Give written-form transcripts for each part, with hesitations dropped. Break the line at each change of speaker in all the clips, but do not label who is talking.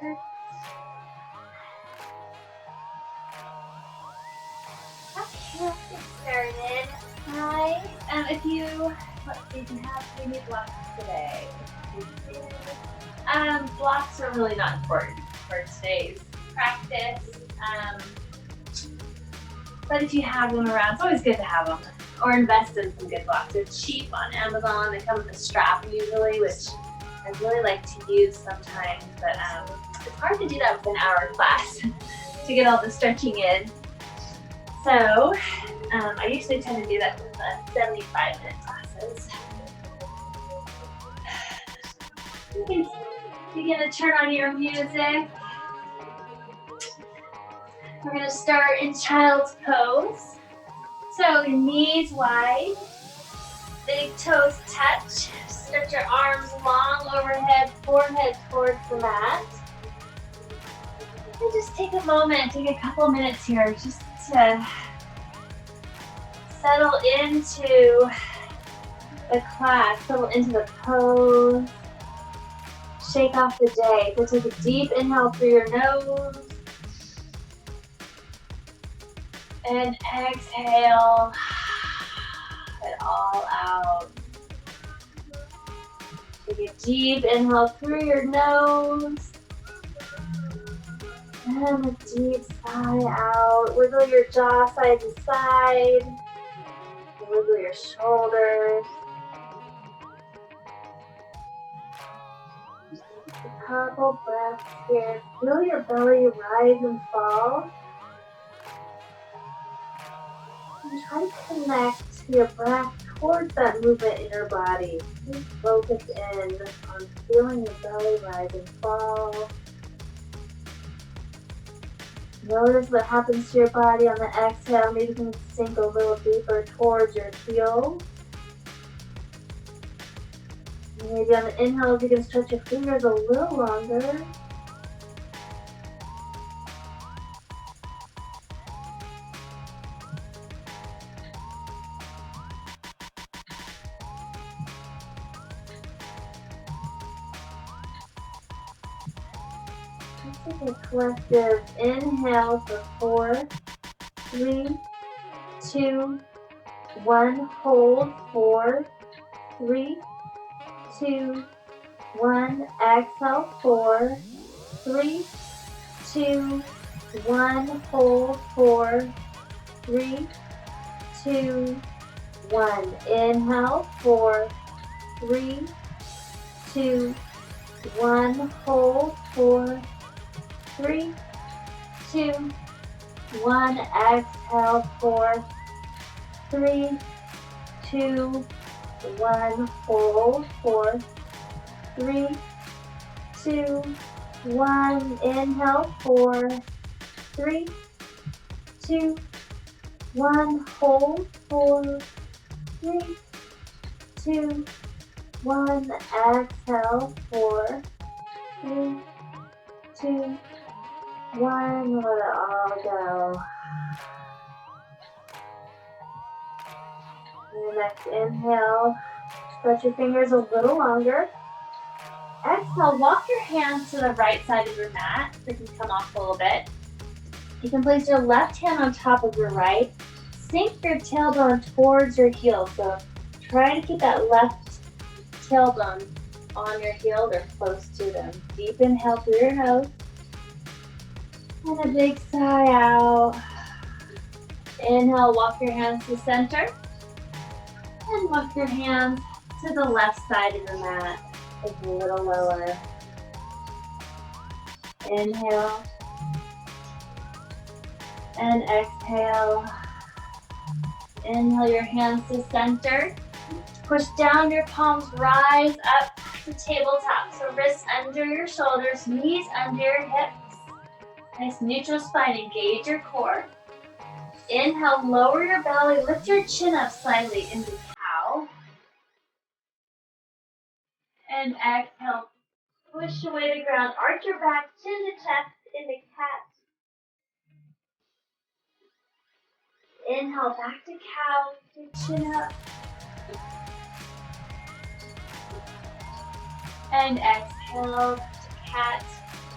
Okay, let's get started. Hi. If you, let's see, if you have any blocks today. Blocks are really not important for today's practice. But if you have them around, it's always good to have them. Or invest in some good blocks. They're cheap on Amazon. They come with a strap usually, which I really like to use sometimes. But it's hard to do that with an hour class to get all the stretching in. So I usually tend to do that with the 75-minute classes. You can begin to turn on your music. We're going to start in child's pose. So your knees wide, big toes touch. Stretch your arms long overhead, forehead towards the mat. And just take a moment, take a couple minutes here just to settle into the class, settle into the pose. Shake off the day. So take a deep inhale through your nose. And exhale it all out. Take a deep inhale through your nose. And a deep sigh out. Wiggle your jaw side to side. Wiggle your shoulders. A couple breaths here. Feel your belly rise and fall. And try to connect your breath towards that movement in your body. Just focus in on feeling your belly rise and fall. Notice what happens to your body on the exhale. Maybe you can sink a little deeper towards your heels. Maybe on the inhale, you can stretch your fingers a little longer. Let's take a collective inhale for 4, 3, 2, 1. Hold 4, 3, 2, 1. Exhale 4, 3, 2, 1. Hold 4, 3, 2, 1. Inhale 4, 3, 2, 1. Hold 4, 3, 2, 1. Exhale 4, 3, 2, 1. Hold 4, 3, 2, 1. Inhale 4, 3, 2, 1. Hold 4, 3, 2, 1. Exhale 4, 3, 2, 1. Let it all go. And the next inhale, stretch your fingers a little longer. Exhale, walk your hands to the right side of your mat. They can come off a little bit. You can place your left hand on top of your right. Sink your tailbone towards your heel. So try to keep that left tailbone on your heel or close to them. Deep inhale through your nose. And a big sigh out. Inhale, walk your hands to center. And walk your hands to the left side of your mat. Take a little lower. Inhale. And exhale. Inhale your hands to center. Push down your palms, rise up to tabletop. So wrists under your shoulders, knees under your hips. Nice neutral spine, engage your core. Inhale, lower your belly, lift your chin up slightly into cow. And exhale, push away the ground, arch your back, chin to chest into cat. Inhale, back to cow, your chin up. And exhale to cat.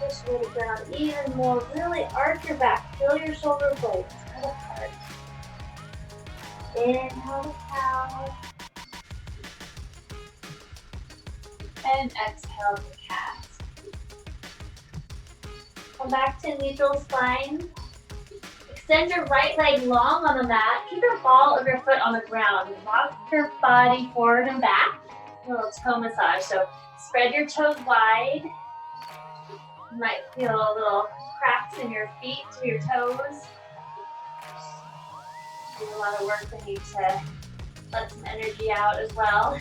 Push to the ground even more. Really arch your back. Feel your shoulder blades spread apart. Inhale the cow. And exhale the cat. Come back to neutral spine. Extend your right leg long on the mat. Keep your ball of your foot on the ground. Rock your body forward and back. A little toe massage. So spread your toes wide. You might feel little cracks in your feet to your toes. Do a lot of work when you need to let some energy out as well.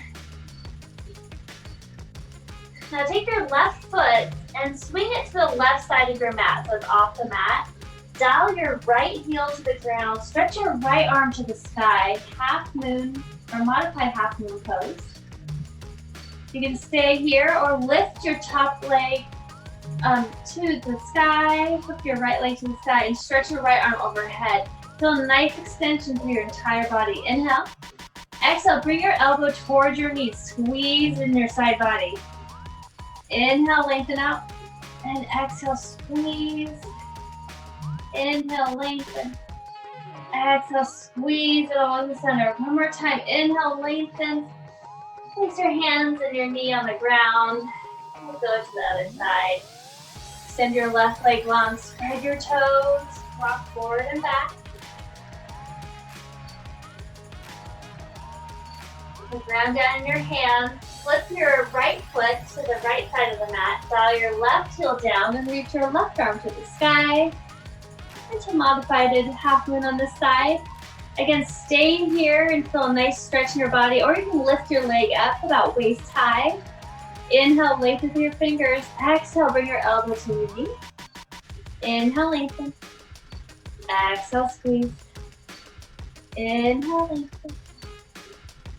Now take your left foot and swing it to the left side of your mat, so it's off the mat. Dial your right heel to the ground, stretch your right arm to the sky, half moon or modified half moon pose. You can stay here or lift your top leg to the sky, lift your right leg to the sky and stretch your right arm overhead. Feel a nice extension through your entire body. Inhale. Exhale, bring your elbow towards your knee, squeeze in your side body. Inhale, lengthen out, and exhale, squeeze. Inhale, lengthen. Exhale, squeeze it along the center. One more time. Inhale, lengthen. Place your hands and your knee on the ground. We'll go to the other side. Extend your left leg long. Spread your toes. Rock forward and back. Put the ground down in your hands. Flip your right foot to the right side of the mat. Dial your left heel down and reach your left arm to the sky. Into modified half moon on this side. Again, stay here and feel a nice stretch in your body, or you can lift your leg up about waist high. Inhale, lengthen through your fingers. Exhale, bring your elbow to your knee. Inhale, lengthen. Exhale, squeeze. Inhale, lengthen.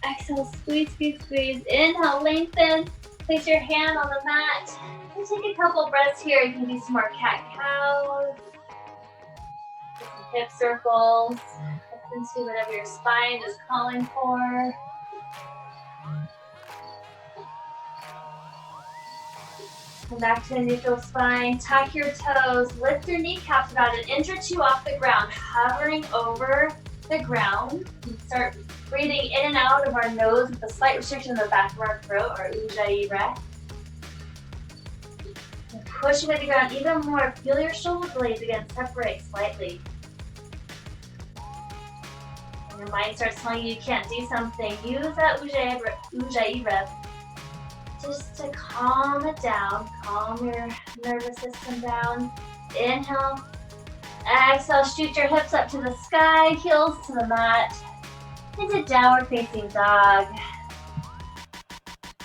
Exhale, squeeze, squeeze, squeeze. Inhale, lengthen. Place your hand on the mat. And take a couple breaths here. You can do some more cat-cows. Some hip circles. Listen to whatever your spine is calling for. Come back to a neutral spine. Tuck your toes. Lift your kneecaps about 1 inch or 2 off the ground. Hovering over the ground. And start breathing in and out of our nose with a slight restriction in the back of our throat, or Ujjayi breath. And push away the ground even more. Feel your shoulder blades again separate slightly. When your mind starts telling you can't do something, use that Ujjayi breath just to calm it down, calm your nervous system down. Inhale. Exhale, shoot your hips up to the sky, heels to the mat. Into downward facing dog.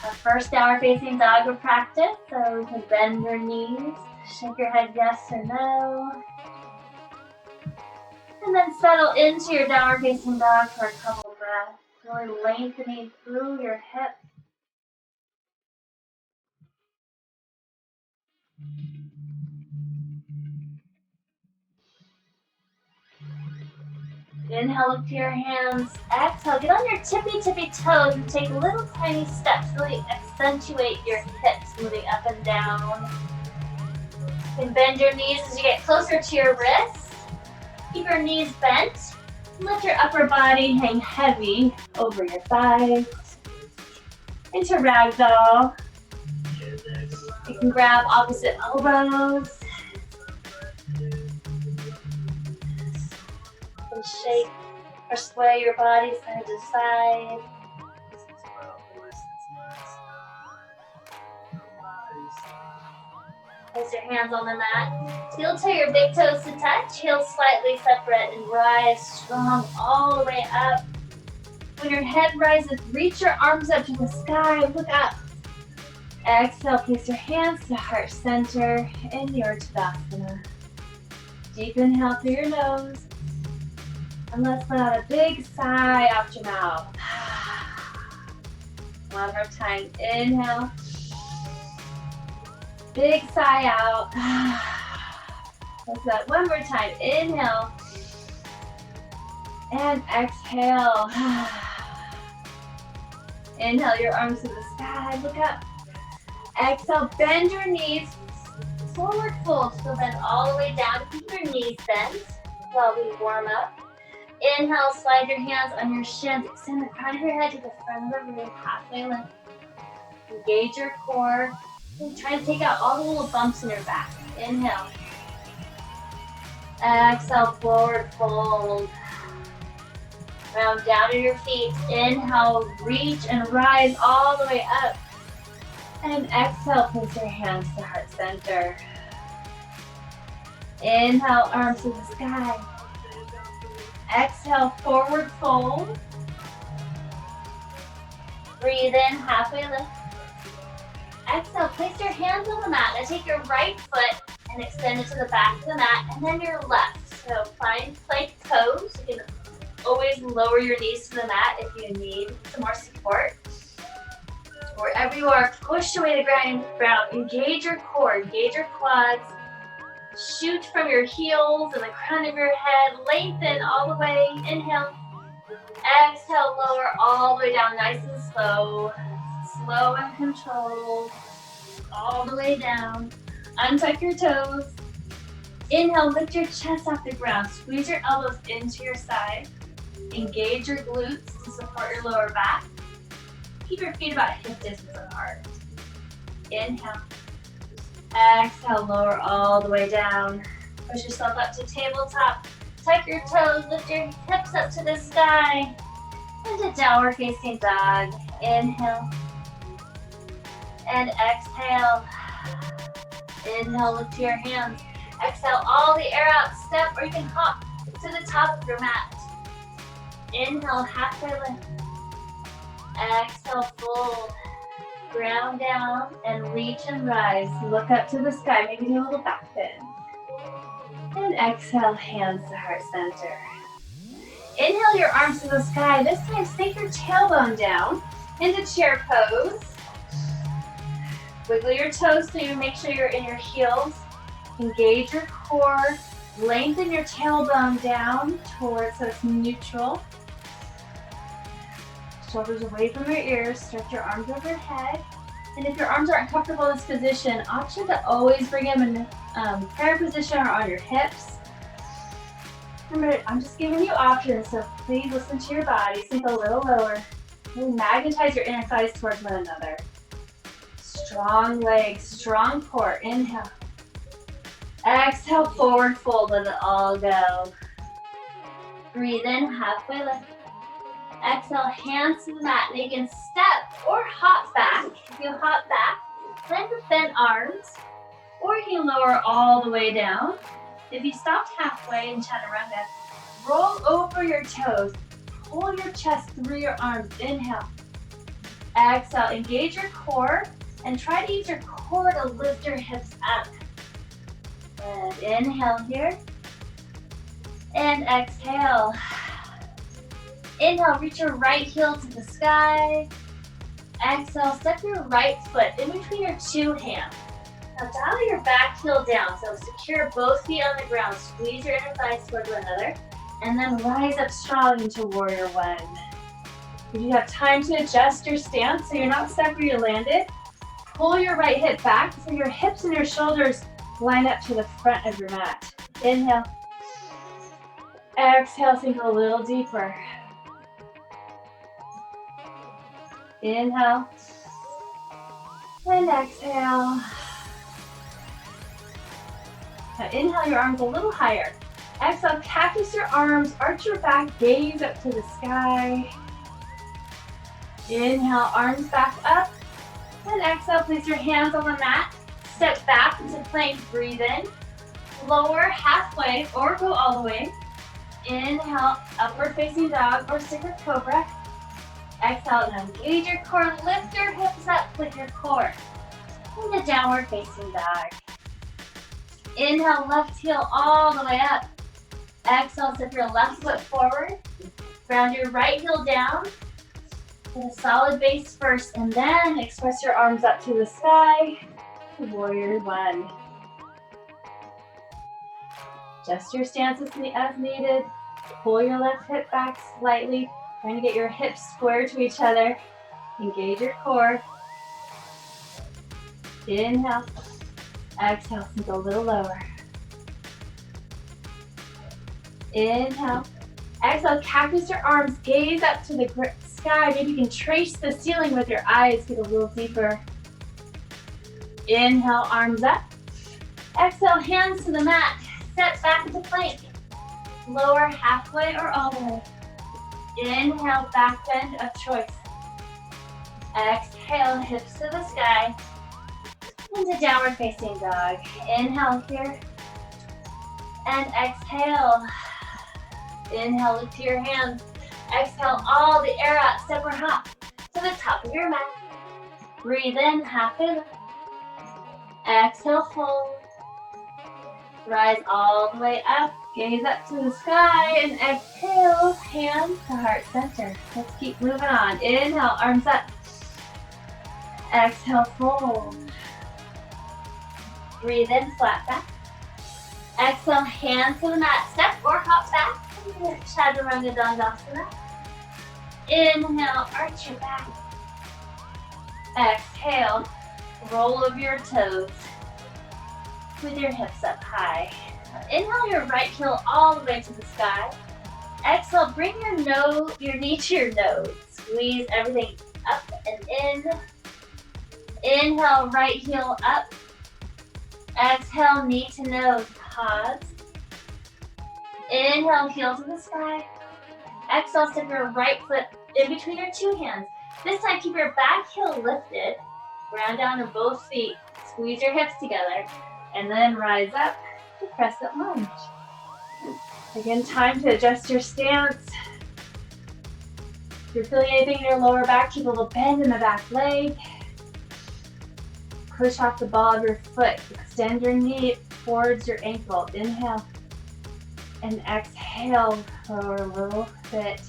Our first downward facing dog of practice, so you can bend your knees, shake your head yes or no. And then settle into your downward facing dog for a couple breaths. Really lengthening through your hips. Inhale, up to your hands. Exhale, get on your tippy toes and take little tiny steps. Really accentuate your hips moving up and down. You can bend your knees as you get closer to your wrists. Keep your knees bent. Let your upper body hang heavy over your thighs. Into ragdoll. You can grab opposite elbows. And shake or sway your body side to side. Place your hands on the mat. Heel toe your big toes to touch. Heels slightly separate and rise strong all the way up. When your head rises, reach your arms up to the sky. Look up. Exhale, place your hands to heart center in your Tadasana. Deep inhale through your nose. And let's let out a big sigh out your mouth. One more time. Inhale. Big sigh out. Let's do that one more time. Inhale. And exhale. Inhale your arms to the sky. Look up. Exhale, bend your knees. forward fold. So bend all the way down to keep your knees bent while we warm up. Inhale, slide your hands on your shins. Extend the crown of your head to the front of the room, halfway lift. Engage your core. And try to take out all the little bumps in your back. Inhale. Exhale, forward fold. Round down to your feet. Inhale, reach and rise all the way up. And exhale, place your hands to heart center. Inhale, arms to the sky. Exhale, forward fold. Breathe in, halfway lift. Exhale, place your hands on the mat. Now take your right foot and extend it to the back of the mat, and then your left. So find plank toes. You can always lower your knees to the mat if you need some more support. Wherever you are, push away the ground. Engage your core, engage your quads. Shoot from your heels and the crown of your head. Lengthen all the way. Inhale. Exhale, lower all the way down, nice and slow. Slow and controlled. All the way down. Untuck your toes. Inhale, lift your chest off the ground. Squeeze your elbows into your side. Engage your glutes to support your lower back. Keep your feet about hip distance apart. Inhale. Exhale, lower all the way down. Push yourself up to tabletop. Tuck your toes, lift your hips up to the sky. Into downward facing dog. Inhale. And exhale. Inhale, lift your hands. Exhale, all the air out. Step, or you can hop to the top of your mat. Inhale, halfway lift. Exhale, fold. Ground down and reach and rise. Look up to the sky. Maybe do a little back bend. And exhale, hands to heart center. Inhale your arms to the sky. This time, sink your tailbone down into chair pose. Wiggle your toes so you make sure you're in your heels. Engage your core. Lengthen your tailbone down towards so it's neutral. Shoulders away from your ears. Stretch your arms overhead. And if your arms aren't comfortable in this position, option to always bring them in prayer position or on your hips. Remember, I'm just giving you options, so please listen to your body. Sink a little lower. Really magnetize your inner thighs towards one another. Strong legs, strong core. Inhale. Exhale, forward fold. Let it all go. Breathe in, halfway lift. Exhale, hands to the mat. And you can step or hop back. If you hop back, plant with bent arms, or you can lower all the way down. If you stopped halfway in chaturanga, roll over your toes. Pull your chest through your arms. Inhale. Exhale, engage your core, and try to use your core to lift your hips up. And inhale here. And exhale. Inhale, reach your right heel to the sky. Exhale, step your right foot in between your two hands. Now dial your back heel down, so secure both feet on the ground. Squeeze your inner thighs toward one another, and then rise up strong into warrior one. If you have time to adjust your stance so you're not stuck where you landed, pull your right hip back so your hips and your shoulders line up to the front of your mat. Inhale. Exhale, sink a little deeper. Inhale. And exhale. Now inhale your arms a little higher. Exhale, cactus your arms, arch your back, gaze up to the sky. Inhale, arms back up. And exhale, place your hands on the mat. Step back into plank, breathe in. Lower halfway or go all the way. Inhale, upward facing dog or stick cobra. Exhale, now engage your core, lift your hips up with your core. Into downward facing dog. Inhale, left heel all the way up. Exhale, step your left foot forward. Ground your right heel down. Get a solid base first, and then express your arms up to the sky. Warrior one. Adjust your stance as needed. Pull your left hip back slightly. Trying to get your hips square to each other. Engage your core. Inhale. Exhale, sink a little lower. Inhale. Exhale, cactus your arms, gaze up to the sky. Maybe you can trace the ceiling with your eyes, get a little deeper. Inhale, arms up. Exhale, hands to the mat. Step back to plank. Lower halfway or all the way. Inhale, back bend of choice. Exhale, hips to the sky. Into downward facing dog. Inhale here. And exhale. Inhale, lift to your hands. Exhale all the air out. Step or hop to the top of your mat. Breathe in, halfway lift. Exhale, fold. Rise all the way up. Gaze up to the sky and exhale, hands to heart center. Let's keep moving on. Inhale, arms up. Exhale, fold. Breathe in, flat back. Exhale, hands to the mat. Step or hop back. Chaturanga Dandasana. Inhale, arch your back. Exhale, roll over your toes with your hips up high. Inhale your right heel all the way to the sky. Exhale, bring your knee to your nose. Squeeze everything up and in. Inhale, right heel up. Exhale, knee to nose. Pause. Inhale, heel to the sky. Exhale, step your right foot in between your two hands. This time, keep your back heel lifted. Ground down to both feet. Squeeze your hips together. And then rise up to crescent lunge. Again, time to adjust your stance. If you're feeling anything in your lower back, keep a little bend in the back leg. Push off the ball of your foot. Extend your knee towards your ankle. Inhale. And exhale for a little bit.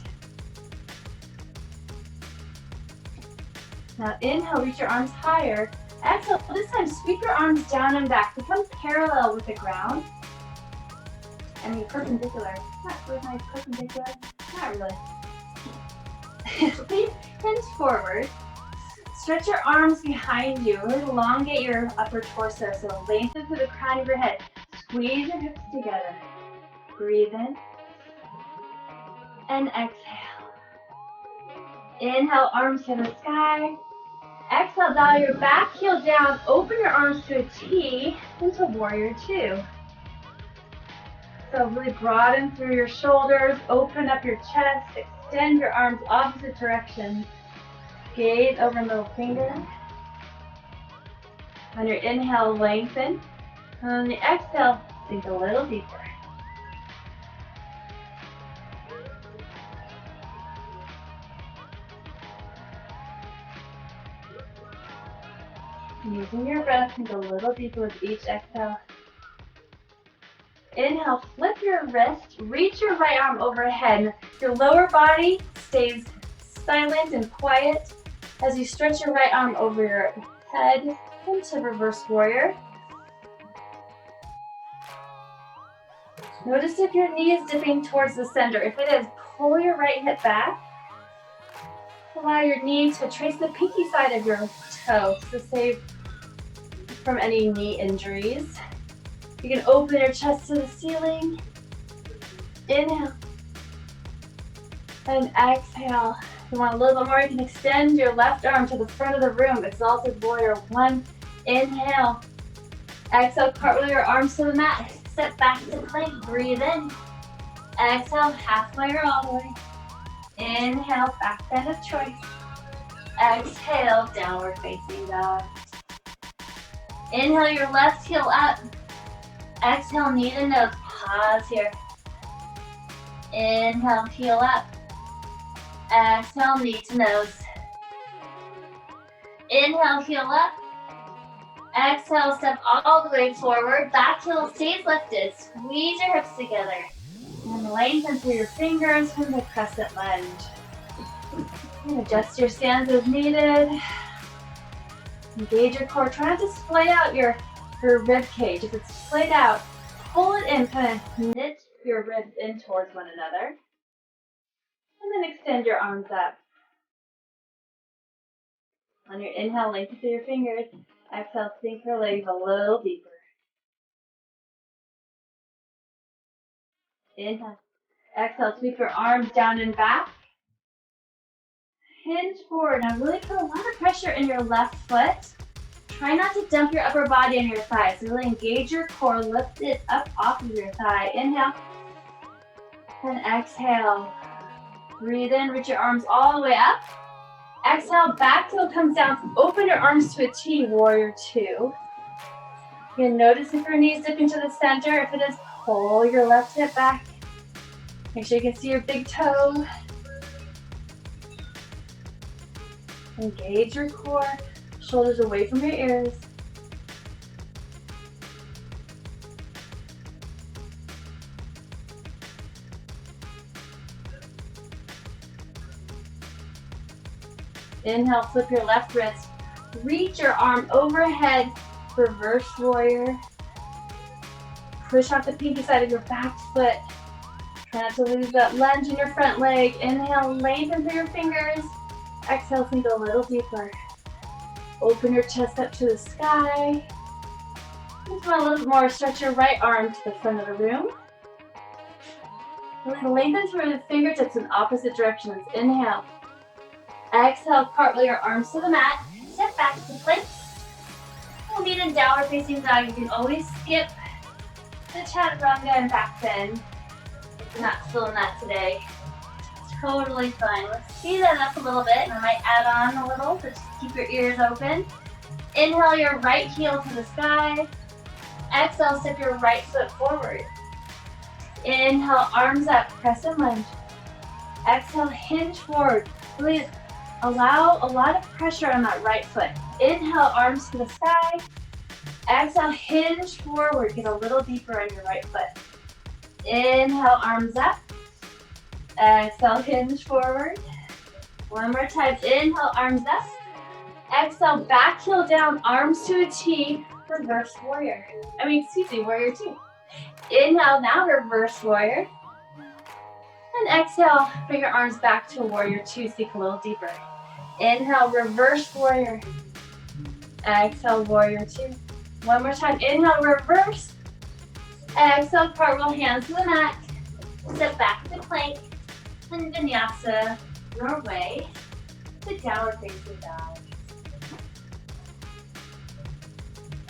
Now inhale, reach your arms higher. Exhale, this time sweep your arms down and back. Become parallel with the ground. I mean perpendicular. Not really perpendicular. Not really. Please hinge forward. Stretch your arms behind you. Elongate your upper torso. So lengthen through the crown of your head. Squeeze your hips together. Breathe in. And exhale. Inhale, arms to the sky. Exhale, dial your back heel down. Open your arms to a T into warrior two. So really broaden through your shoulders. Open up your chest. Extend your arms opposite directions. Gaze over middle finger. On your inhale, lengthen. On the exhale, sink a little deeper. Using your breath, sink a little deeper with each exhale. Inhale, flip your wrist, reach your right arm overhead. Your lower body stays silent and quiet as you stretch your right arm over your head into reverse warrior. Notice if your knee is dipping towards the center. If it is, pull your right hip back. Allow your knee to trace the pinky side of your toe to save from any knee injuries. You can open your chest to the ceiling. Inhale. And exhale. If you want a little bit more, you can extend your left arm to the front of the room. Exalted warrior one. Inhale. Exhale, cartwheel your arms to the mat. Step back to plank. Breathe in. Exhale, halfway or all the way. Inhale, back bend of choice. Exhale, downward facing dog. Inhale your left heel up. Exhale, knee to nose. Pause here. Inhale, heel up. Exhale, knee to nose. Inhale, heel up. Exhale, step all the way forward. Back heel stays lifted. Squeeze your hips together. And lengthen through your fingers from the crescent lunge. And adjust your stance as needed. Engage your core. Try not to splay out your rib cage. If it's splayed out, pull it in. Kind of knit your ribs in towards one another. And then extend your arms up. On your inhale, lengthen through your fingers. Exhale, sink your legs a little deeper. Inhale. Exhale, sweep your arms down and back. Hinge forward. Now really put a lot of pressure in your left foot. Try not to dump your upper body on your thighs. Really engage your core. Lift it up off of your thigh. Inhale. And exhale. Breathe in. Reach your arms all the way up. Exhale. Back heel comes down. Open your arms to a T. Warrior two. You can notice if your knees dip into the center. If it is, pull your left hip back. Make sure you can see your big toe. Engage your core. Shoulders away from your ears. Inhale, flip your left wrist. Reach your arm overhead. Reverse warrior. Push off the pinky side of your back foot. Try not to lose that lunge in your front leg. Inhale, lengthen through your fingers. Exhale, sink a little deeper. Open your chest up to the sky. Just want a little bit more. Stretch your right arm to the front of the room. Really lengthen through the fingertips in opposite directions. Inhale. Exhale, cartwheel your arms to the mat. Step back to plank. We'll meet in downward facing dog. You can always skip the chaturanga and back bend if you're not feeling that today. Totally fine. Let's speed that up a little bit, and I might add on a little, but just keep your ears open. Inhale your right heel to the sky. Exhale, step your right foot forward. Inhale, arms up, crescent lunge. Exhale, hinge forward. Really allow a lot of pressure on that right foot. Inhale, arms to the sky. Exhale, hinge forward. Get a little deeper on your right foot. Inhale, arms up. Exhale, hinge forward. One more time. Inhale, arms up. Exhale, back heel down, arms to a T. Reverse warrior. Warrior two. Inhale, now reverse warrior. And exhale, bring your arms back to warrior two, sink a little deeper. Inhale, reverse warrior. Exhale, warrior two. One more time. Inhale, reverse. Exhale, cartwheel, hands to the mat. Step back to plank. And vinyasa your way to downward facing dog.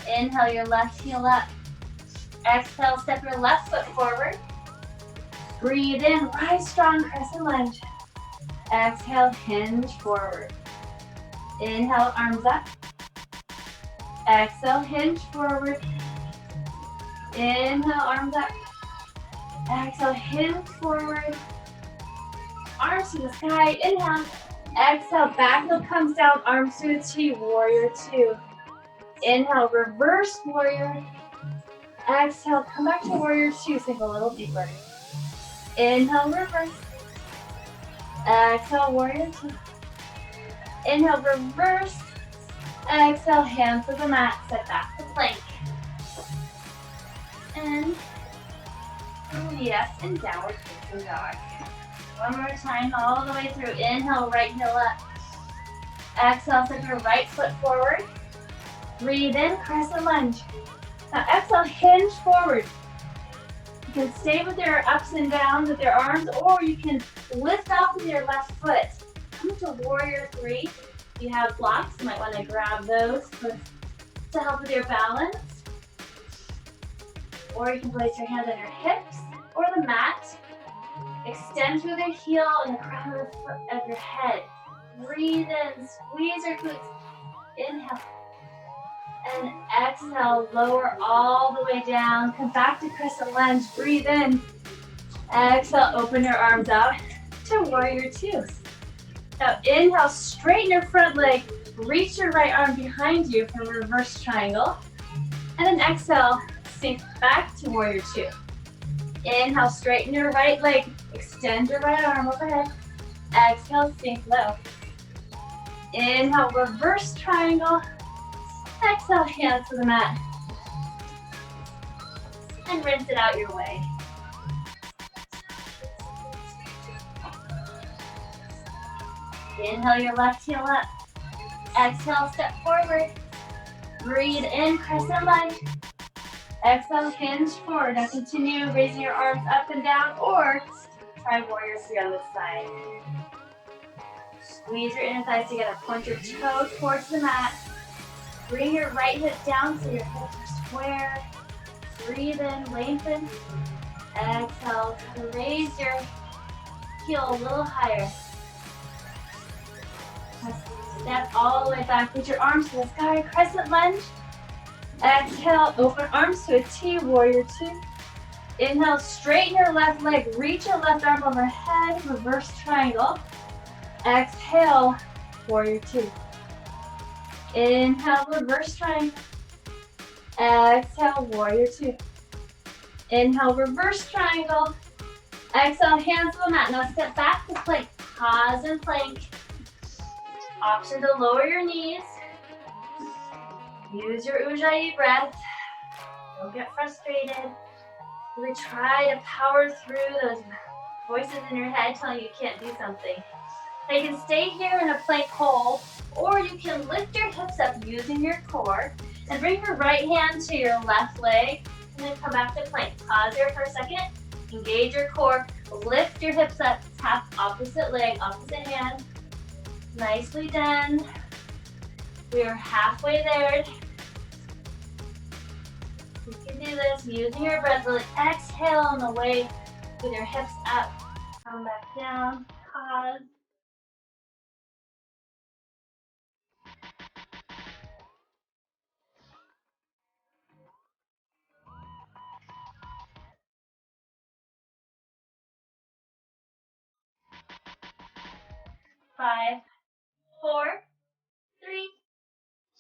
Inhale your left heel up. Exhale, step your left foot forward. Breathe in, rise strong, crescent lunge. Exhale, hinge forward. Inhale, arms up. Exhale, hinge forward. Inhale, arms up. Exhale, hinge forward. Arms to the sky. Inhale. Exhale, back heel comes down, arms to a T, warrior two. Inhale, reverse warrior. Exhale, come back to warrior two, sink a little deeper. Inhale, reverse. Exhale, warrior two. Inhale, reverse. Exhale, hands to the mat, set back to plank. And yes, and downward facing dog. One more time, all the way through. Inhale, right heel up. Exhale, step your right foot forward. Breathe in, crescent lunge. Now exhale, hinge forward. You can stay with your ups and downs with your arms, or you can lift off with your left foot. Come to warrior three. If you have blocks, you might want to grab those to help with your balance. Or you can place your hands on your hips or the mat. Extend through the heel and the crown of your head. Breathe in, squeeze your glutes. Inhale. And exhale, lower all the way down. Come back to crescent lunge. Breathe in. Exhale, open your arms out to warrior two. Now inhale, straighten your front leg. Reach your right arm behind you for reverse triangle. And then exhale, sink back to warrior two. Inhale, straighten your right leg. Extend your right arm overhead. Exhale, sink low. Inhale, reverse triangle. Exhale, hands to the mat. And rinse it out your way. Inhale your left heel up. Exhale, step forward. Breathe in, crescent lunge. Exhale, hinge forward. Now continue raising your arms up and down, or try warrior three on this side. Squeeze your inner thighs together. Point your toe towards the mat. Bring your right hip down so your hips are square. Breathe in, lengthen. Exhale, raise your heel a little higher. Step all the way back. Reach your arms to the sky. Crescent lunge. Exhale, open arms to a T, warrior two. Inhale, straighten your left leg. Reach your left arm overhead. Reverse triangle. Exhale, warrior two. Inhale, reverse triangle. Exhale, warrior two. Inhale, reverse triangle. Exhale, hands to the mat. Now step back to plank. Pause and plank. Option to lower your knees. Use your Ujjayi breath. Don't get frustrated. Really try to power through those voices in your head telling you can't do something. Now you can stay here in a plank hold, or you can lift your hips up using your core and bring your right hand to your left leg and then come back to plank. Pause here for a second. Engage your core. Lift your hips up. Tap opposite leg, opposite hand. Nicely done. We are halfway there. You can do this using your breath. Really exhale on the way with your hips up. Come back down. Pause. Five, four, three,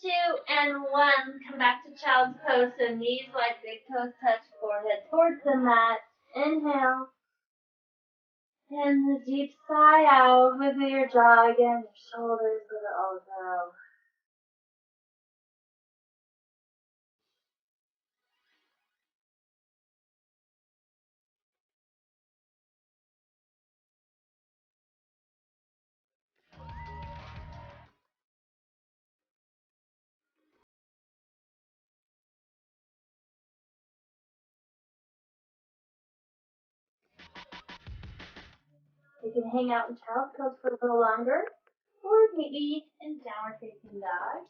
two, and one. Come back to child's pose. So knees wide, big toes touch, forehead towards the mat. Inhale. And the deep sigh out. Wiggle your jaw again. Your shoulders go to elbow. You can hang out in child's pose for a little longer, or maybe in downward facing dog.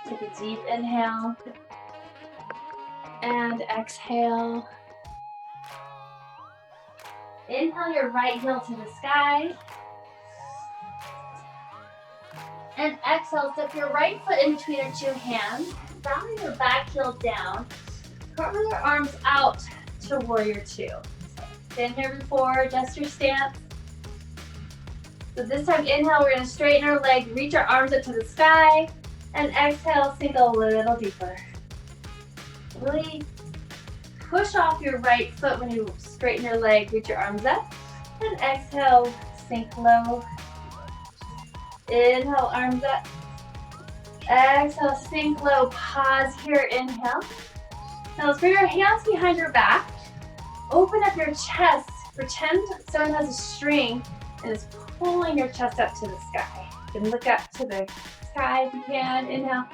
Take a deep inhale and exhale. Inhale your right heel to the sky. And exhale, step your right foot in between your two hands. Round your back heel down. Curl your arms out to warrior two. Been here before, adjust your stance. So this time, inhale, we're gonna straighten our leg, reach our arms up to the sky, and exhale, sink a little deeper. Really push off your right foot when you straighten your leg, reach your arms up, and exhale, sink low. Inhale, arms up. Exhale, sink low, pause here, inhale. Now let's bring our hands behind your back. Open up your chest. Pretend someone has a string and is pulling your chest up to the sky. You can look up to the sky if you can. Inhale.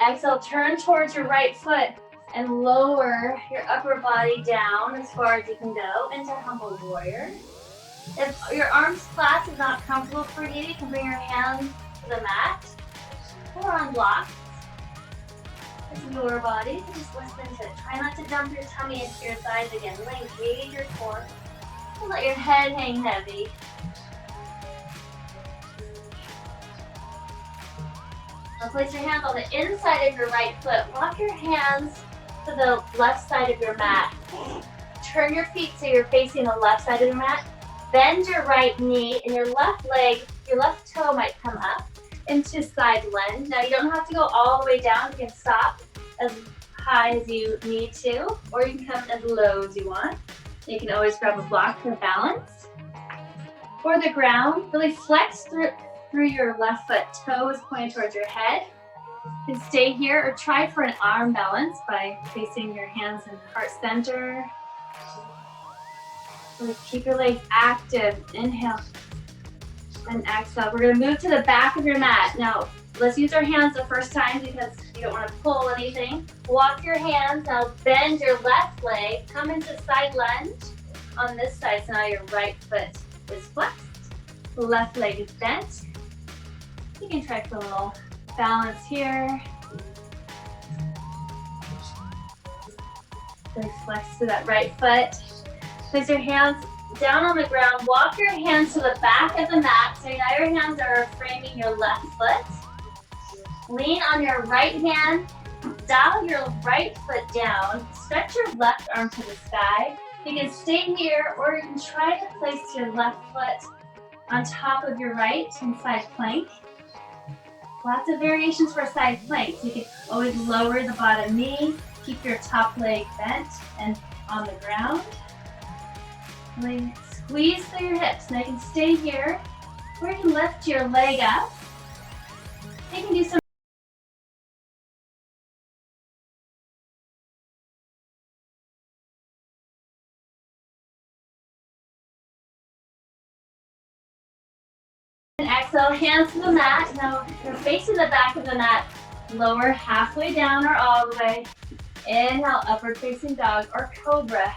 Exhale, turn towards your right foot and lower your upper body down as far as you can go into humble warrior. If your arms flat is not comfortable for you, you can bring your hands to the mat or on blocks. It's your body, so just listen to it. Try not to dump your tummy into your thighs again. Really engage your core. And let your head hang heavy. Now place your hands on the inside of your right foot. Walk your hands to the left side of your mat. Turn your feet so you're facing the left side of your mat. Bend your right knee and your left leg, your left toe might come up into side lunge. Now you don't have to go all the way down. You can stop as high as you need to, or you can come as low as you want. You can always grab a block for balance. For the ground, really flex through your left foot. Toe is pointed towards your head. You can stay here or try for an arm balance by placing your hands in heart center. Really keep your legs active. Inhale and exhale. We're going to move to the back of your mat. Now, Let's use our hands the first time because you don't want to pull anything. Walk your hands, now bend your left leg, come into side lunge on this side, so now your right foot is flexed, left leg is bent. You can try for a little balance here. Really flex to that right foot. Place your hands down on the ground, walk your hands to the back of the mat, so now your hands are framing your left foot. Lean on your right hand, dial your right foot down, stretch your left arm to the sky. You can stay here or you can try to place your left foot on top of your right in side plank. Lots of variations for side planks. You can always lower the bottom knee, keep your top leg bent and on the ground. Really squeeze through your hips. Now you can stay here or you can lift your leg up. You can do some and exhale, hands to the mat. Now you're facing the back of the mat. Lower halfway down or all the way. Inhale, upward facing dog or cobra.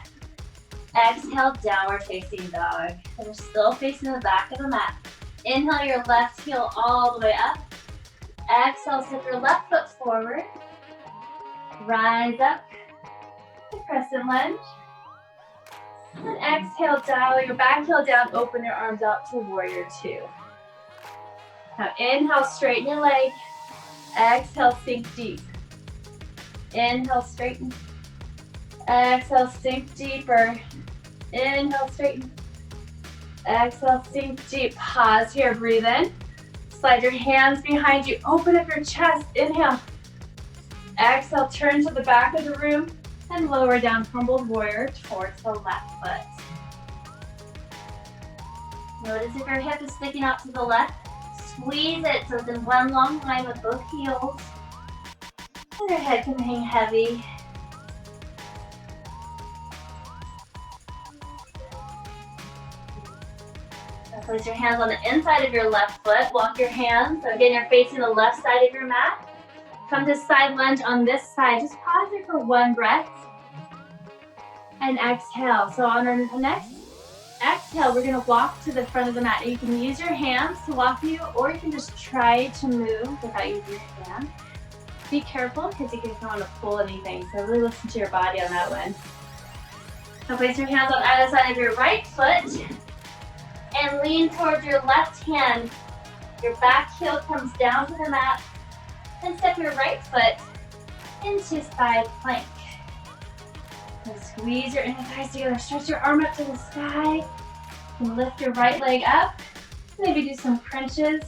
Exhale, downward facing dog. So we're still facing the back of the mat. Inhale your left heel all the way up. Exhale, step your left foot forward. Rise up to crescent lunge. And exhale, dial your back heel down, open your arms out to warrior two. Now inhale, straighten your leg. Exhale, sink deep. Inhale, straighten. Exhale, sink deeper. Inhale, straighten. Exhale, sink deep. Pause here, breathe in. Slide your hands behind you, open up your chest. Inhale. Exhale, turn to the back of the room and lower down, humbled warrior towards the left foot. Notice if your hip is sticking out to the left. Squeeze it so it's in one long line with both heels. And your head can hang heavy. Now place your hands on the inside of your left foot. Walk your hands. So again, you're facing the left side of your mat. Come to side lunge on this side. Just pause here for one breath. And exhale. So on the next exhale, we're going to walk to the front of the mat. You can use your hands to walk you, or you can just try to move without using your hand. Be careful because you don't want to pull anything, so really listen to your body on that one. Now place your hands on either side of your right foot and lean towards your left hand. Your back heel comes down to the mat and step your right foot into side plank. And squeeze your inner thighs together. Stretch your arm up to the sky. And lift your right leg up. Maybe do some crunches.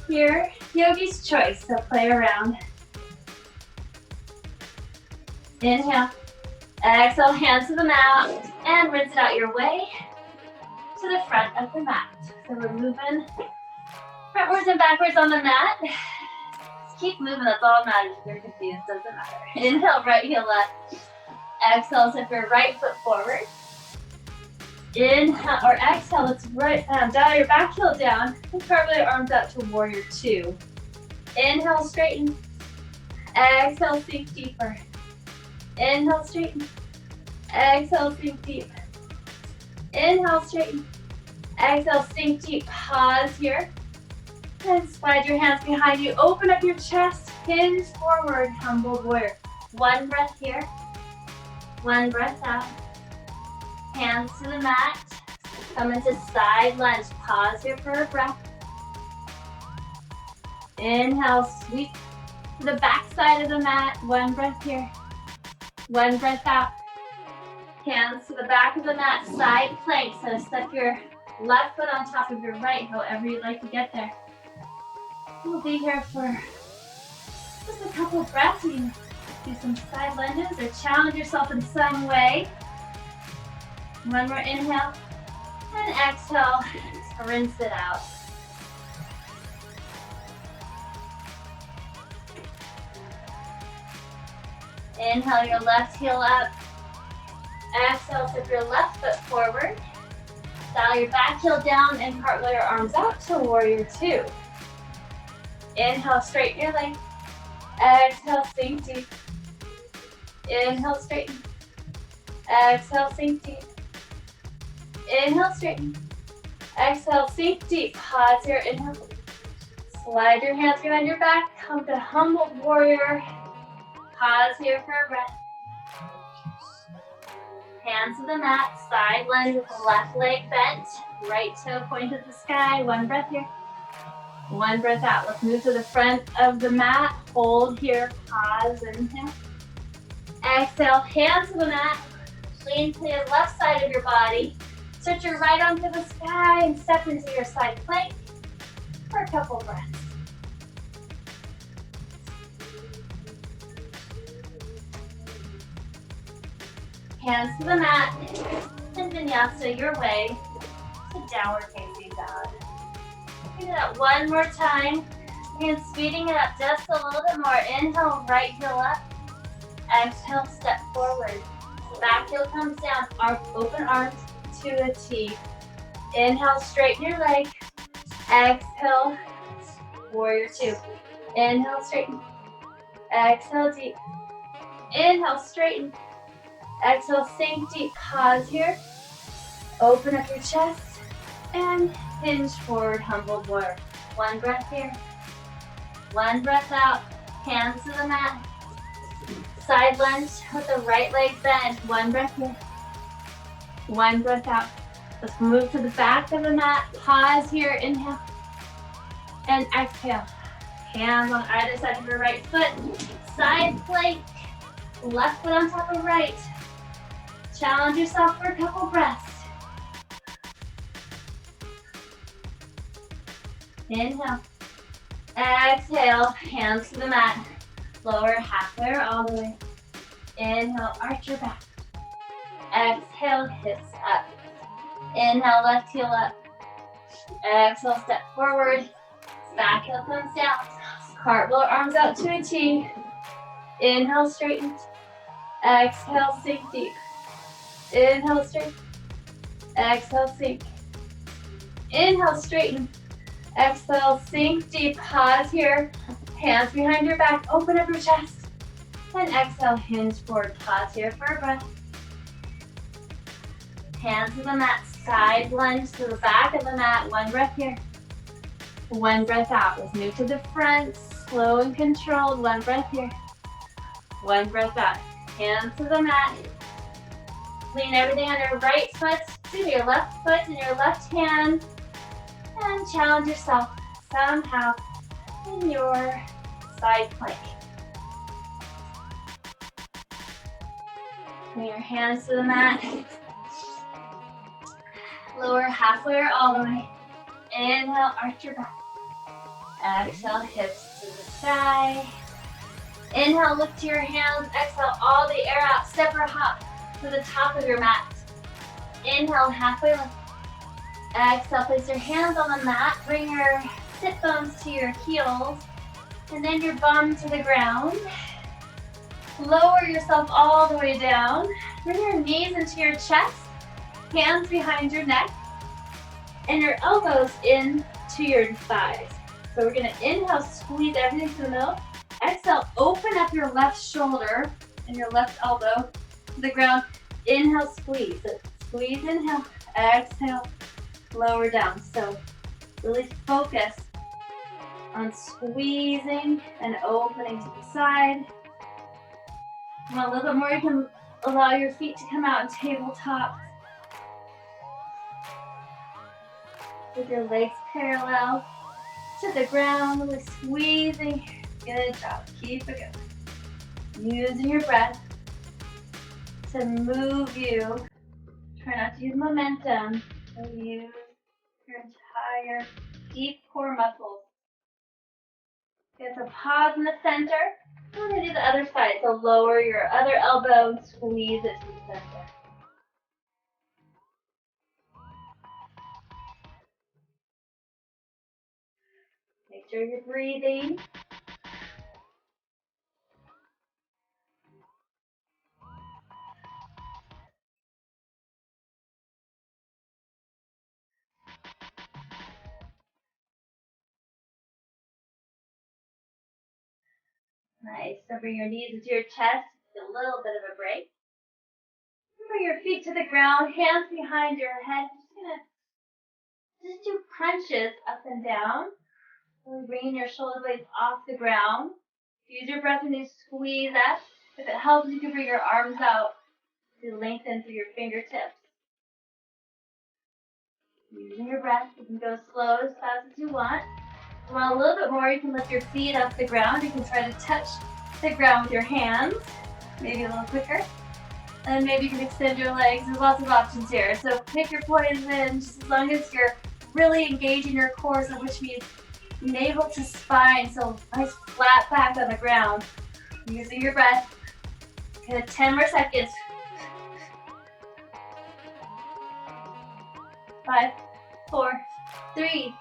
Here, yogi's choice, so play around. Inhale. Exhale, hands to the mat. And rinse it out your way to the front of the mat. So we're moving frontwards and backwards on the mat. Just keep moving, that's all that matters. If you're confused, doesn't matter. Inhale, right heel up. Exhale, step your right foot forward. Inhale, or exhale, let's dial your back heel down and carve your arms out to warrior two. Inhale, straighten. Exhale, sink deeper. Inhale, straighten. Exhale, sink deep. Inhale, straighten. Exhale, sink deep. Pause here. And slide your hands behind you. Open up your chest. Hinge forward, humble warrior. One breath here. One breath out. Hands to the mat. Come into side lunge. Pause here for a breath. Inhale, sweep to the back side of the mat. One breath here. One breath out. Hands to the back of the mat. Side plank. So step your left foot on top of your right, however you'd like to get there. We'll be here for just a couple of breaths. You can do some side lunges or challenge yourself in some way. One more inhale and exhale. Rinse it out. Inhale your left heel up. Exhale, step your left foot forward. Dial your back heel down and cartwheel your arms out to warrior two. Inhale, straighten your leg. Exhale, sink deep. Inhale, straighten. Exhale, sink deep. Inhale, straighten. Exhale, sink deep. Pause here. Inhale. Slide your hands behind your back. Come to humble warrior. Pause here for a breath. Hands to the mat. Side lunge with the left leg bent. Right toe point at the sky. One breath here. One breath out. Let's move to the front of the mat. Hold here. Pause. Inhale. Exhale. Hands to the mat. Lean to the left side of your body. Stretch your right arm to the sky and step into your side plank for a couple breaths. Hands to the mat, and vinyasa your way to downward facing dog. Do that one more time. And speeding it up just a little bit more. Inhale, right heel up. Exhale, step forward. Back heel comes down. Open arms to a T. Inhale, straighten your leg. Exhale, warrior two. Inhale, straighten. Exhale, deep. Inhale, straighten. Exhale, sink deep. Pause here. Open up your chest and hinge forward, humble warrior. One breath here. One breath out. Hands to the mat. Side lunge with the right leg bent. One breath in. One breath out. Let's move to the back of the mat. Pause here. Inhale. And exhale. Hands on either side of your right foot. Side plank. Left foot on top of right. Challenge yourself for a couple breaths. Inhale. Exhale. Hands to the mat. Lower halfway or all the way. Inhale, arch your back. Exhale, hips up. Inhale, left heel up. Exhale, step forward. Back heel comes down. Cartwheel arms out to a T. Inhale, straighten. Exhale, sink deep. Inhale, straighten. Exhale, sink. Inhale, straighten. Exhale, sink deep. Pause here. Hands behind your back, open up your chest. And exhale, hinge forward. Pause here for a breath. Hands to the mat, side lunge to the back of the mat. One breath here. One breath out. Let's move to the front, slow and controlled. One breath here. One breath out. Hands to the mat. Lean everything on your right foot to your left foot and your left hand. And challenge yourself somehow in your side plank. Bring your hands to the mat. Lower halfway or all the way. Inhale, arch your back. Exhale, hips to the sky. Inhale, lift to your hands. Exhale, all the air out. Step or hop to the top of your mat. Inhale, halfway lift. Exhale, place your hands on the mat. Bring your sit bones to your heels. And then your bum to the ground. Lower yourself all the way down. Bring your knees into your chest. Hands behind your neck. And your elbows into your thighs. So we're going to inhale, squeeze everything to the middle. Exhale, open up your left shoulder and your left elbow to the ground. Inhale, squeeze. Squeeze, inhale. Exhale, lower down. So really focus on squeezing and opening to the side. And a little bit more, you can allow your feet to come out in tabletop. With your legs parallel to the ground, really squeezing. Good job. Keep it going. Using your breath to move you. Try not to use momentum. So use your entire deep core muscles. Get a pause in the center. We're going to do the other side. So lower your other elbow and squeeze it to the center. Make sure you're breathing. Nice. So bring your knees into your chest, a little bit of a break. Bring your feet to the ground, hands behind your head. Just do crunches up and down. Really bringing your shoulder blades off the ground. Use your breath and you squeeze up. If it helps, you can bring your arms out to lengthen through your fingertips. Using your breath, you can go slow as fast as you want. If you want a little bit more, you can lift your feet off the ground. You can try to touch the ground with your hands, maybe a little quicker. And maybe you can extend your legs. There's lots of options here. So pick your poison, just as long as you're really engaging your core, so which means navel to spine, so nice flat back on the ground. Using your breath. Okay, 10 more seconds. 5, 4, 3,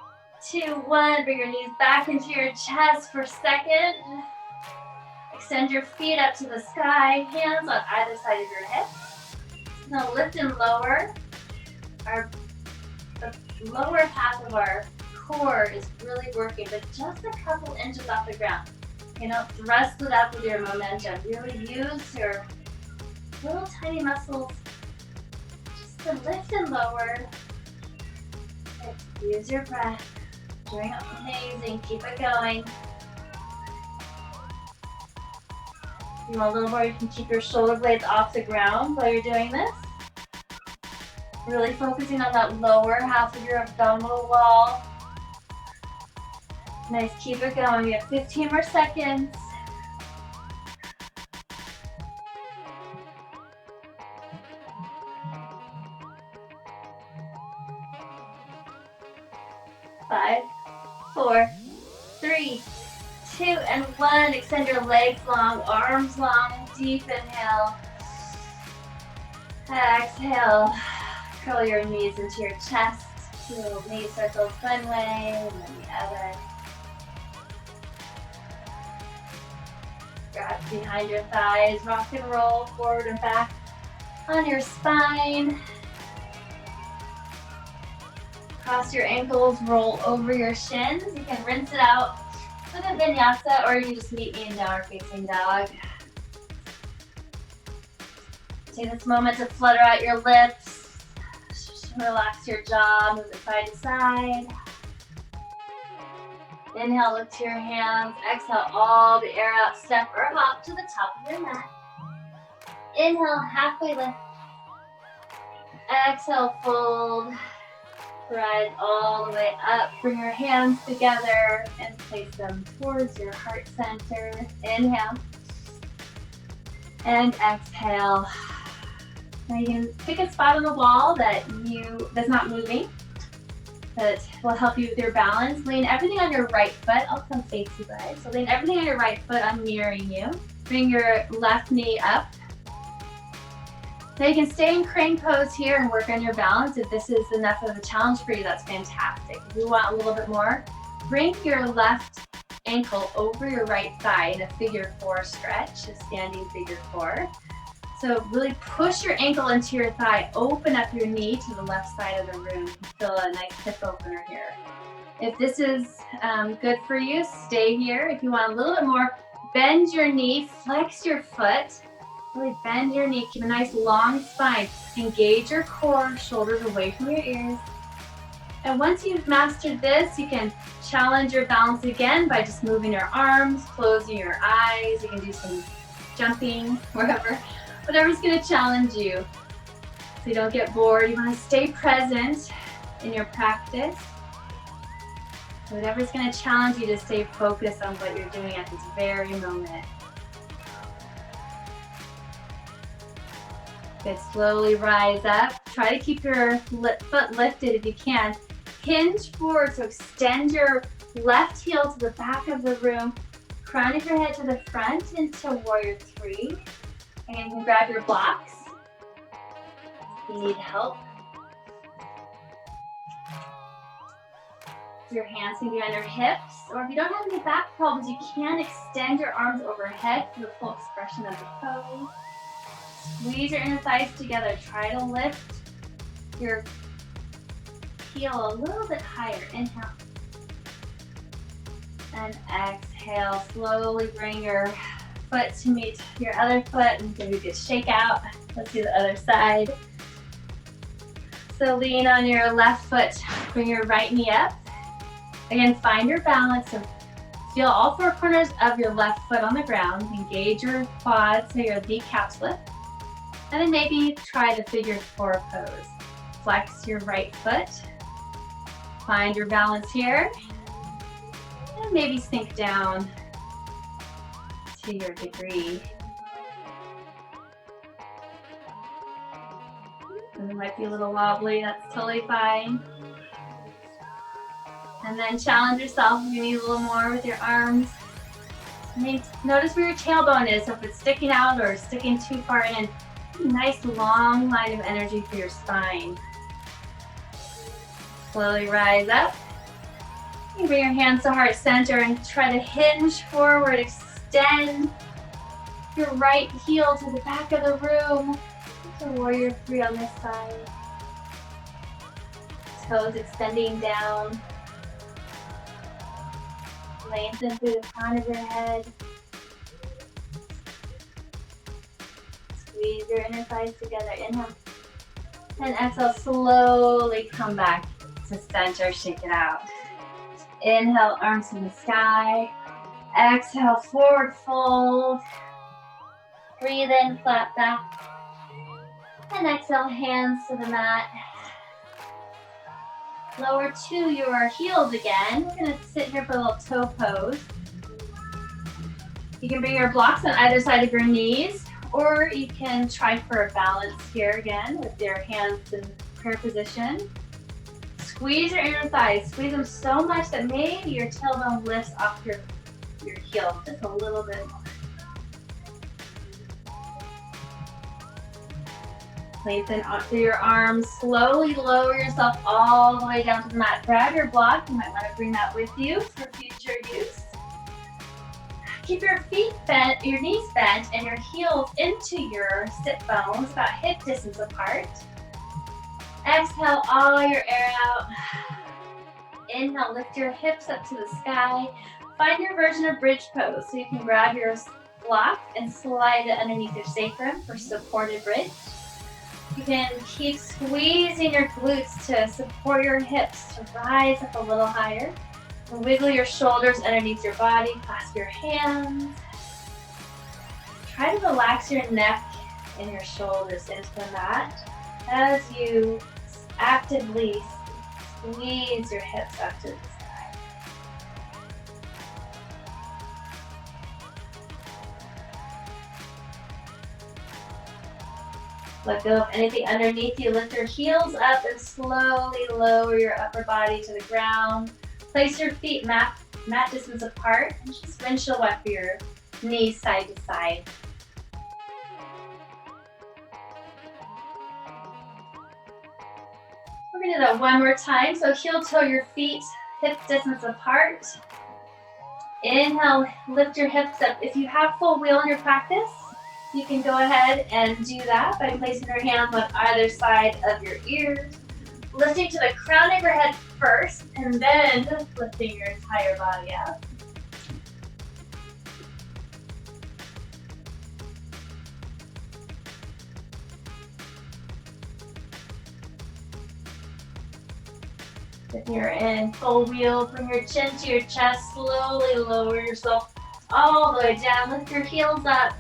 2, 1. Bring your knees back into your chest for a second. Extend your feet up to the sky, hands on either side of your hip. Now lift and lower. The lower half of our core is really working, but just a couple inches off the ground. Thrust it up with your momentum. Really use your little tiny muscles just to lift and lower. Use your breath. Doing amazing. Keep it going. If you want a little more, you can keep your shoulder blades off the ground while you're doing this. Really focusing on that lower half of your abdominal wall. Nice, keep it going. We have 15 more seconds. 5, 4, 3, 2, and 1. Extend your legs long, arms long. Deep inhale. Exhale. Curl your knees into your chest. Little knee circles one way and then the other. Grab behind your thighs. Rock and roll forward and back on your spine. Cross your ankles, roll over your shins. You can rinse it out with a vinyasa, or you can just meet me in downward facing dog. Take this moment to flutter out your lips. Relax your jaw, move it side to side. Inhale, lift to your hands. Exhale, all the air out. Step or hop to the top of your mat. Inhale, halfway lift. Exhale, fold. Rise all the way up. Bring your hands together and place them towards your heart center. Inhale. And exhale. Now you can pick a spot on the wall that's not moving, that will help you with your balance. Lean everything on your right foot. I'll come face you guys. So lean everything on your right foot. I'm mirroring you. Bring your left knee up. Now you can stay in crane pose here and work on your balance. If this is enough of a challenge for you, that's fantastic. If you want a little bit more, bring your left ankle over your right thigh in a figure 4 stretch, a standing figure 4. So really push your ankle into your thigh, open up your knee to the left side of the room. Feel a nice hip opener here. If this is good for you, stay here. If you want a little bit more, bend your knee, flex your foot. Really bend your knee, keep a nice long spine. Engage your core, shoulders away from your ears. And once you've mastered this, you can challenge your balance again by just moving your arms, closing your eyes. You can do some jumping, whatever's gonna challenge you. So you don't get bored. You wanna stay present in your practice. Whatever's gonna challenge you to stay focused on what you're doing at this very moment. Good, slowly rise up. Try to keep your foot lifted if you can. Hinge forward, so extend your left heel to the back of the room. Crown of your head to the front into warrior 3. And you can grab your blocks if you need help. Your hands can be on your hips, or if you don't have any back problems, you can extend your arms overhead for the full expression of the pose. Squeeze your inner thighs together. Try to lift your heel a little bit higher. Inhale. And exhale, slowly bring your foot to meet your other foot and give you a good shake out. Let's do the other side. So lean on your left foot, bring your right knee up. Again, find your balance and feel all four corners of your left foot on the ground. Engage your quads so your kneecaps lift. And then maybe try the figure four pose. Flex your right foot. Find your balance here. And maybe sink down to your degree. And it might be a little wobbly, that's totally fine. And then challenge yourself if you need a little more with your arms. Notice where your tailbone is, so if it's sticking out or sticking too far in. Nice long line of energy for your spine. Slowly rise up. You bring your hands to heart center and try to hinge forward, extend your right heel to the back of the room. So warrior three on this side. Toes extending down. Lengthen through the crown of your head. Squeeze your inner thighs together. Inhale. And exhale, slowly come back to center. Shake it out. Inhale, arms in the sky. Exhale, forward fold. Breathe in, flat back. And exhale, hands to the mat. Lower to your heels again. We're going to sit here for a little toe pose. You can bring your blocks on either side of your knees, or you can try for a balance here again with your hands in prayer position. Squeeze your inner thighs. Squeeze them so much that maybe your tailbone lifts off your heel just a little bit more. Lengthen out through your arms. Slowly lower yourself all the way down to the mat. Grab your block. You might want to bring that with you for future use. Keep your feet bent, your knees bent, and your heels into your sit bones, about hip distance apart. Exhale all your air out. Inhale, lift your hips up to the sky. Find your version of bridge pose. So you can grab your block and slide it underneath your sacrum for supported bridge. You can keep squeezing your glutes to support your hips to rise up a little higher. And wiggle your shoulders underneath your body. Clasp your hands. Try to relax your neck and your shoulders into the mat as you actively squeeze your hips up to the sky. Let go of anything underneath you. Lift your heels up and slowly lower your upper body to the ground. Place your feet mat distance apart and just windshield wipe your knees side to side. We're going to do that one more time. So heel toe your feet hip distance apart. Inhale, lift your hips up. If you have full wheel in your practice, you can go ahead and do that by placing your hands on either side of your ears. Lifting to the crown of your head first, and then lifting your entire body up. If you're in full wheel, bring your chin to your chest, slowly lower yourself all the way down. Lift your heels up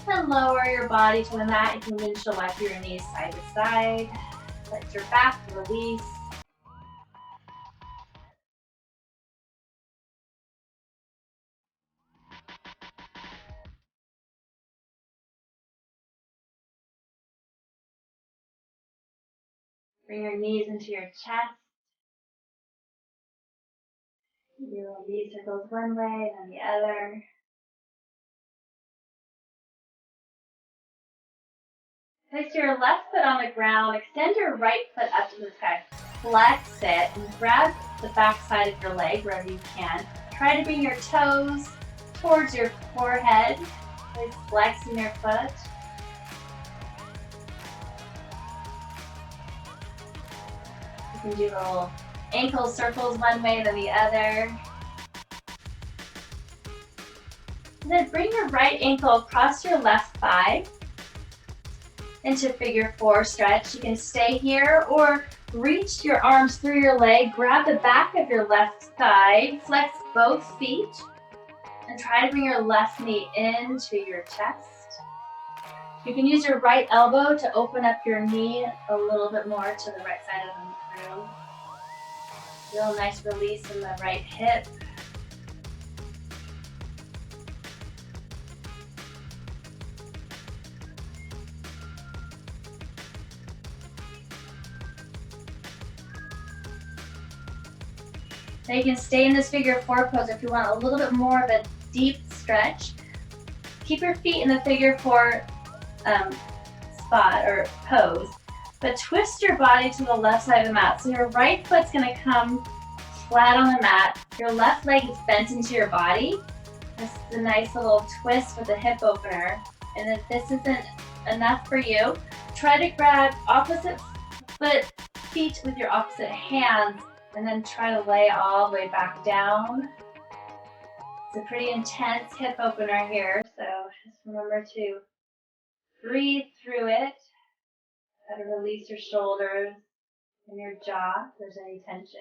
and lower your body to the mat. You can windshield wipe your knees side to side. Let your back release. Bring your knees into your chest. Your knees circles one way, then the other. Place your left foot on the ground. Extend your right foot up to the sky. Flex it and grab the back side of your leg wherever you can. Try to bring your toes towards your forehead. Like flexing your foot. You can do little ankle circles one way, then the other. And then bring your right ankle across your left thigh into figure 4 stretch. You can stay here or reach your arms through your leg, grab the back of your left thigh, flex both feet, and try to bring your left knee into your chest. You can use your right elbow to open up your knee a little bit more to the right side of the room. Real nice release in the right hip. Now you can stay in this figure 4 pose if you want a little bit more of a deep stretch. Keep your feet in the figure 4 spot or pose, but twist your body to the left side of the mat. So your right foot's gonna come flat on the mat. Your left leg is bent into your body. This is a nice little twist with a hip opener. And if this isn't enough for you, try to grab opposite feet with your opposite hands and then try to lay all the way back down. It's a pretty intense hip opener here, so just remember to breathe through it. Try to release your shoulders and your jaw if there's any tension.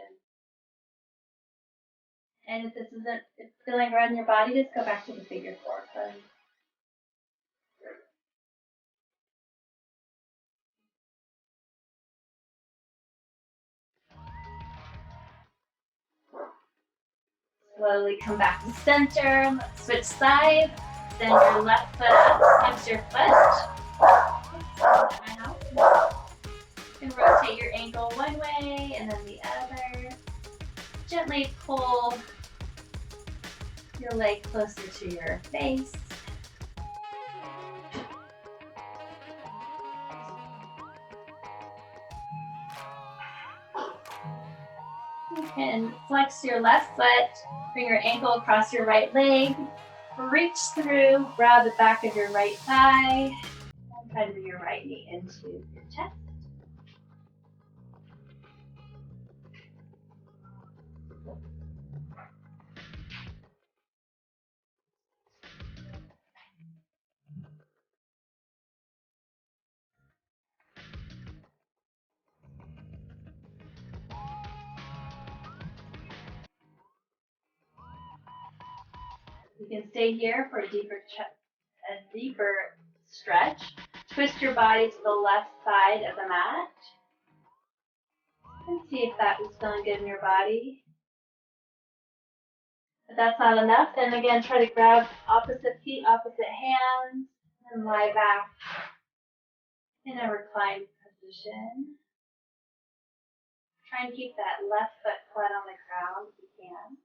And if this isn't feeling right in your body, just go back to the figure 4 pose. Slowly come back to center. Let's switch sides. Send your left foot up against your foot. You can rotate your ankle one way and then the other. Gently pull your leg closer to your face. You can flex your left foot, bring your ankle across your right leg, reach through, grab the back of your right thigh, and try to bring your right knee into your chest. You can stay here for a deeper stretch. Twist your body to the left side of the mat. And see if that was feeling good in your body. If that's not enough, then again, try to grab opposite feet, opposite hands, and lie back in a reclined position. Try and keep that left foot flat on the ground if you can.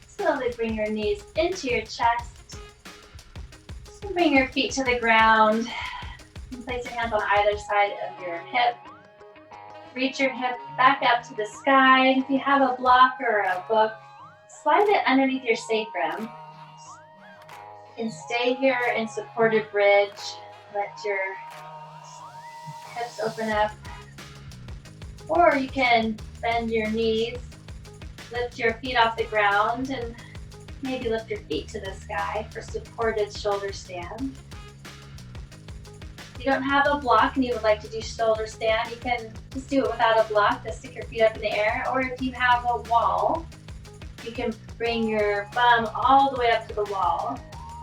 Slowly bring your knees into your chest. And bring your feet to the ground. And place your hands on either side of your hip. Reach your hip back up to the sky. If you have a block or a book, slide it underneath your sacrum. And stay here in supported bridge. Let your hips open up. Or you can bend your knees, lift your feet off the ground, and maybe lift your feet to the sky for supported shoulder stand. If you don't have a block and you would like to do shoulder stand, you can just do it without a block, just stick your feet up in the air. Or if you have a wall, you can bring your bum all the way up to the wall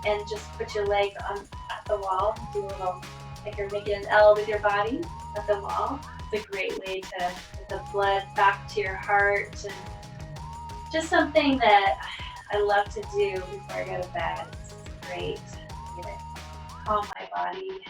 and just put your legs at the wall. Do a little, like you're making an L with your body at the wall. It's a great way to get the blood back to your heart, and just something that I love to do before I go to bed. It's great to calm my body.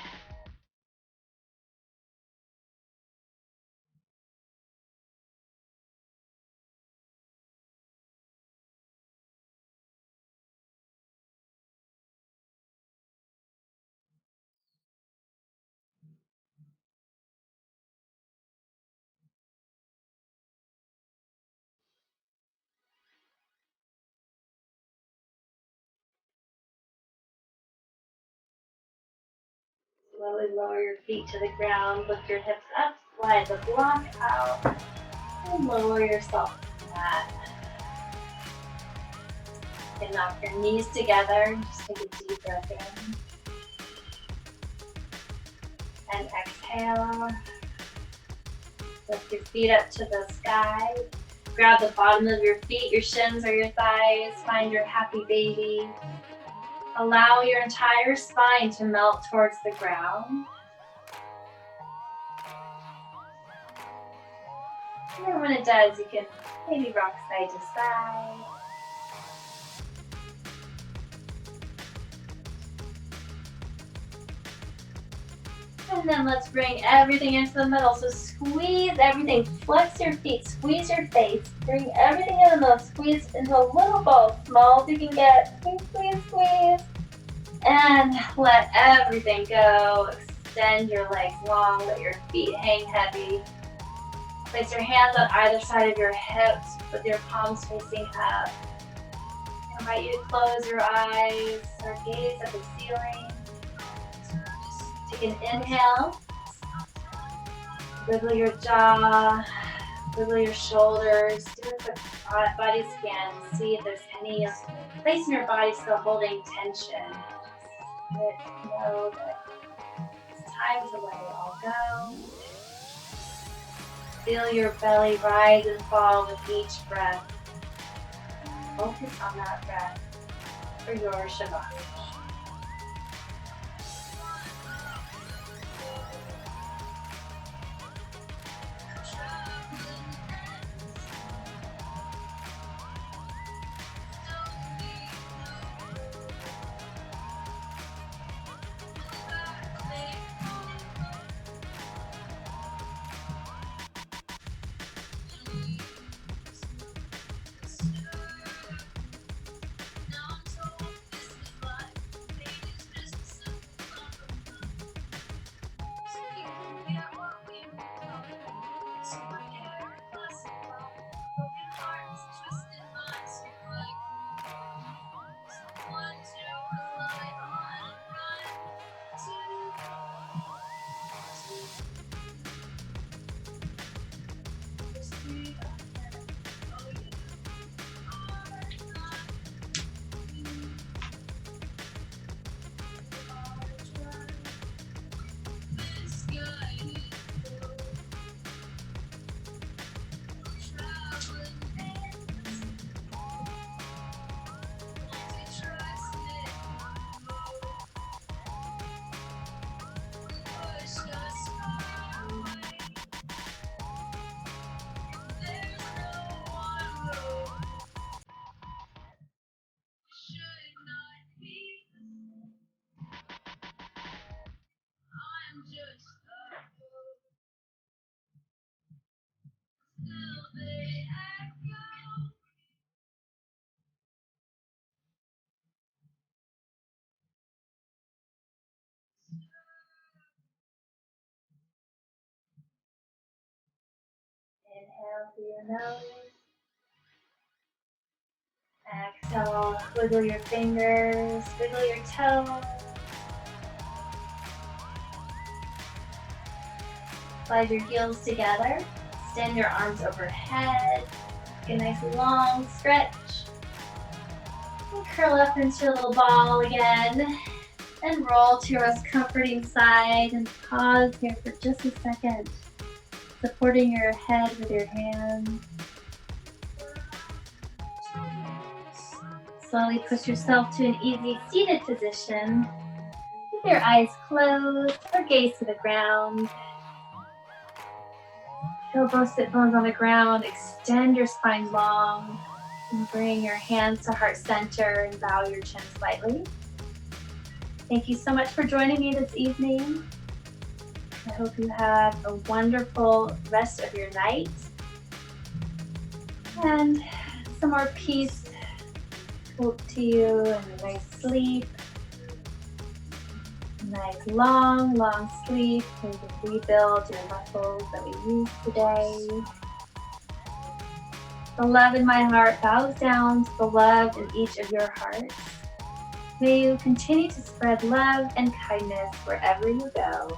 Slowly lower your feet to the ground, lift your hips up, slide the block out, and lower yourself to the mat. You can knock your knees together, just take a deep breath in. And exhale. Lift your feet up to the sky. Grab the bottom of your feet, your shins or your thighs. Find your happy baby. Allow your entire spine to melt towards the ground. And then when it does, you can maybe rock side to side. And then let's bring everything into the middle. So squeeze everything, flex your feet, squeeze your face, bring everything in the middle, squeeze into a little ball, small as you can get, squeeze, squeeze, squeeze. And let everything go. Extend your legs long, let your feet hang heavy. Place your hands on either side of your hips with your palms facing up. I invite you to close your eyes or gaze at the ceiling. Take an inhale. Wiggle your jaw, wiggle your shoulders. Do a quick body scan. See if there's any place in your body still holding tension. Know that it's time to let it all go. Feel your belly rise and fall with each breath. Focus on that breath for your Shavasana. Inhale through your nose. Exhale, wiggle your fingers, wiggle your toes. Slide your heels together. Extend your arms overhead. Take a nice long stretch. And curl up into a little ball again. And roll to your most comforting side. And pause here for just a second. Supporting your head with your hands. Slowly push yourself to an easy seated position. With your eyes closed or gaze to the ground. Feel both sit bones on the ground. Extend your spine long. And bring your hands to heart center and bow your chin slightly. Thank you so much for joining me this evening. I hope you have a wonderful rest of your night. And some more peace to you and a nice sleep. Nice long, long sleep. So you can rebuild your muscles that we used today. The love in my heart bows down to the love in each of your hearts. May you continue to spread love and kindness wherever you go.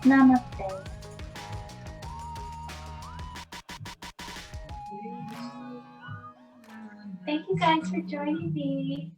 Namaste. Thank you guys for joining me.